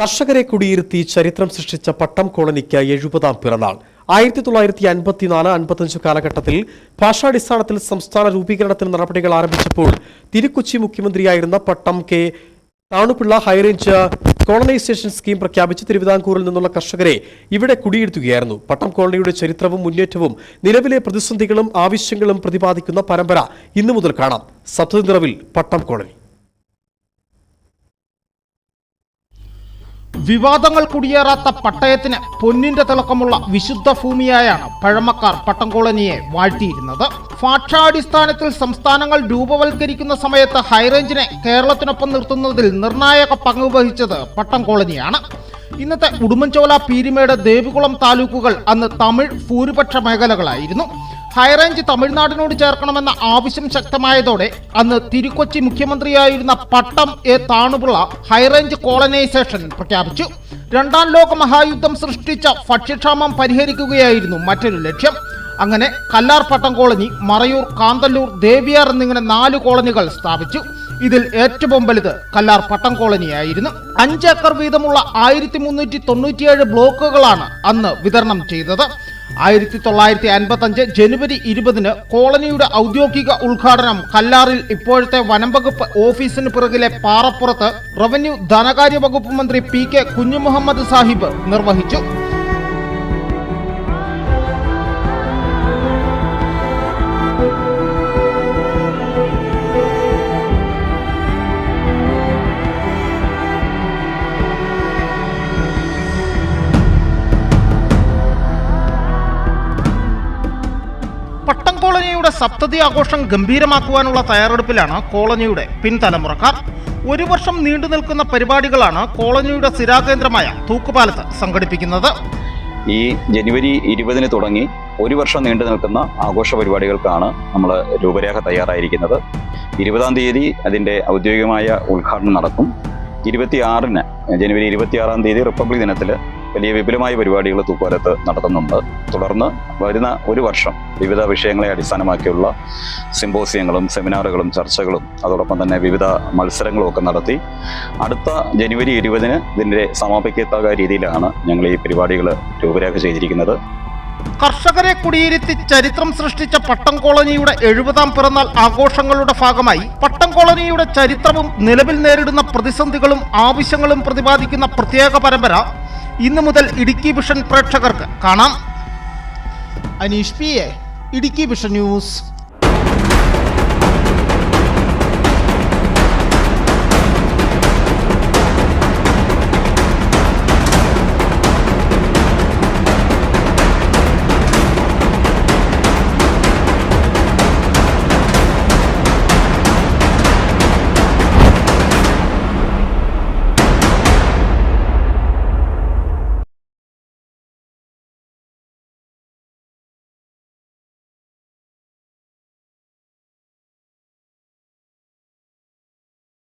കർഷകരെ കുടിയിരുത്തി ചരിത്രം സൃഷ്ടിച്ച പട്ടം കോളനിക്ക് 70-ാം പിറന്നാൾ 1954-55 കാലഘട്ടത്തിൽ ഭാഷാടിസ്ഥാനത്തിൽ സംസ്ഥാന രൂപീകരണത്തിന് നടപടികൾ ആരംഭിച്ചപ്പോൾ തിരുക്കൊച്ചി മുഖ്യമന്ത്രിയായിരുന്ന Pattom K Thanupillai high range colonisation scheme പ്രഖ്യാപിച്ച് തിരുവിതാംകൂറിൽ നിന്നുള്ള കർഷകരെ ഇവിടെ കുടിയിരുത്തുകയായിരുന്നു. പട്ടം കോളനിയുടെ ചരിത്രവും മുന്നേറ്റവും നിലവിലെ പ്രതിസന്ധികളും ആവശ്യങ്ങളും പ്രതിപാദിക്കുന്ന പരമ്പര ഇന്നു മുതൽ കാണാം. സപ്തതി നിറവിൽ പട്ടം കോളനി. വിവാദങ്ങൾ കുടിയേറാത്ത പട്ടയത്തിന് പൊന്നിന്റെ തിളക്കമുള്ള വിശുദ്ധ ഭൂമിയായാണ് പഴമക്കാർ പട്ടം കോളനിയെ വാഴ്ത്തിയിരുന്നത്. ഭാഷാടിസ്ഥാനത്തിൽ സംസ്ഥാനങ്ങൾ രൂപവൽക്കരിക്കുന്ന സമയത്ത് ഹൈറേഞ്ചിനെ കേരളത്തിനൊപ്പം നിർത്തുന്നതിൽ നിർണായക പങ്ക് വഹിച്ചത് പട്ടം കോളനിയാണ്. ഇന്നത്തെ ഉടുമ്പൻചോല, പീരുമേട്, ദേവികുളം താലൂക്കുകൾ അന്ന് തമിഴ് ഭൂരിപക്ഷ മേഖലകളായിരുന്നു. ഹൈറേഞ്ച് തമിഴ്നാടിനോട് ചേർക്കണമെന്ന ആവശ്യം ശക്തമായതോടെ അന്ന് തിരുക്കൊച്ചി മുഖ്യമന്ത്രിയായിരുന്ന പട്ടം എ താണുപിള്ള ഹൈറേഞ്ച് കോളനൈസേഷൻ പ്രഖ്യാപിച്ചു. രണ്ടാം ലോക മഹായുദ്ധം സൃഷ്ടിച്ച ഭക്ഷ്യക്ഷാമം പരിഹരിക്കുകയായിരുന്നു മറ്റൊരു ലക്ഷ്യം. അങ്ങനെ കല്ലാർ പട്ടം കോളനി, മറയൂർ, കാന്തല്ലൂർ, ദേവിയാർ എന്നിങ്ങനെ 4 കോളനികൾ സ്ഥാപിച്ചു. ഇതിൽ ഏറ്റവും വലുത് കല്ലാർ പട്ടം കോളനിയായിരുന്നു. 5 ഏക്കർ വീതമുള്ള 1397 ബ്ലോക്കുകളാണ് അന്ന് വിതരണം ചെയ്തത്. 1955 ജനുവരി 20-ന് കോളനിയുടെ ഔദ്യോഗിക ഉദ്ഘാടനം കല്ലാറിൽ ഇപ്പോഴത്തെ വനം വകുപ്പ് ഓഫീസിന് പിറകിലെ പാറപ്പുറത്ത് റവന്യൂ ധനകാര്യ വകുപ്പ് മന്ത്രി PK കുഞ്ഞുമുഹമ്മദ് സാഹിബ് നിർവഹിച്ചു. പട്ടം കോളനിയുടെ സപ്തതി ആഘോഷം ഗംഭീരമാക്കുവാനുള്ള തയ്യാറെടുപ്പിലാണ് കോളനിയുടെ പിൻതലമുറക്കാർ. 1 വർഷം നീണ്ടു നിൽക്കുന്ന പരിപാടികളാണ് കോളനിയുടെ സ്ഥിരാകേന്ദ്രമായ തൂക്കുപാലത്ത് സംഘടിപ്പിക്കുന്നത്. ഈ ജനുവരി 20-ന് തുടങ്ങി 1 വർഷം നീണ്ടു നിൽക്കുന്ന ആഘോഷ പരിപാടികൾക്കാണ് നമ്മൾ രൂപരേഖ തയ്യാറായിരിക്കുന്നത്. 20-ാം തീയതി അതിൻ്റെ ഔദ്യോഗികമായ ഉദ്ഘാടനം നടക്കും. 26-ന് ജനുവരി 26-ാം തീയതി റിപ്പബ്ലിക് ദിനത്തിൽ വലിയ വിപുലമായ പരിപാടികൾ തൂക്കുപാലത്ത് നടത്തുന്നുണ്ട്. തുടർന്ന് വരുന്ന 1 വർഷം വിവിധ വിഷയങ്ങളെ അടിസ്ഥാനമാക്കിയുള്ള സിമ്പോസിയങ്ങളും സെമിനാറുകളും ചർച്ചകളും അതോടൊപ്പം തന്നെ വിവിധ മത്സരങ്ങളും ഒക്കെ നടത്തി അടുത്ത ജനുവരി 20-ന് ഇതിൻ്റെ സമാപിക്കത്തക്ക രീതിയിലാണ് ഞങ്ങൾ ഈ പരിപാടികൾ രൂപരേഖ ചെയ്തിരിക്കുന്നത്. കർഷകരെ കുടിയിരുത്തി ചരിത്രം സൃഷ്ടിച്ച പട്ടം കോളനിയുടെ 70-ാം പിറന്നാൾ ആഘോഷങ്ങളുടെ ഭാഗമായി പട്ടം കോളനിയുടെ ചരിത്രവും നിലവിൽ നേരിടുന്ന പ്രതിസന്ധികളും ആവശ്യങ്ങളും പ്രതിപാദിക്കുന്ന പ്രത്യേക പരമ്പര ഇന്നു മുതൽ ഇടുക്കി വിഷൻ പ്രേക്ഷകർക്ക് കാണാം. Aneesh PA, Idukki vision news.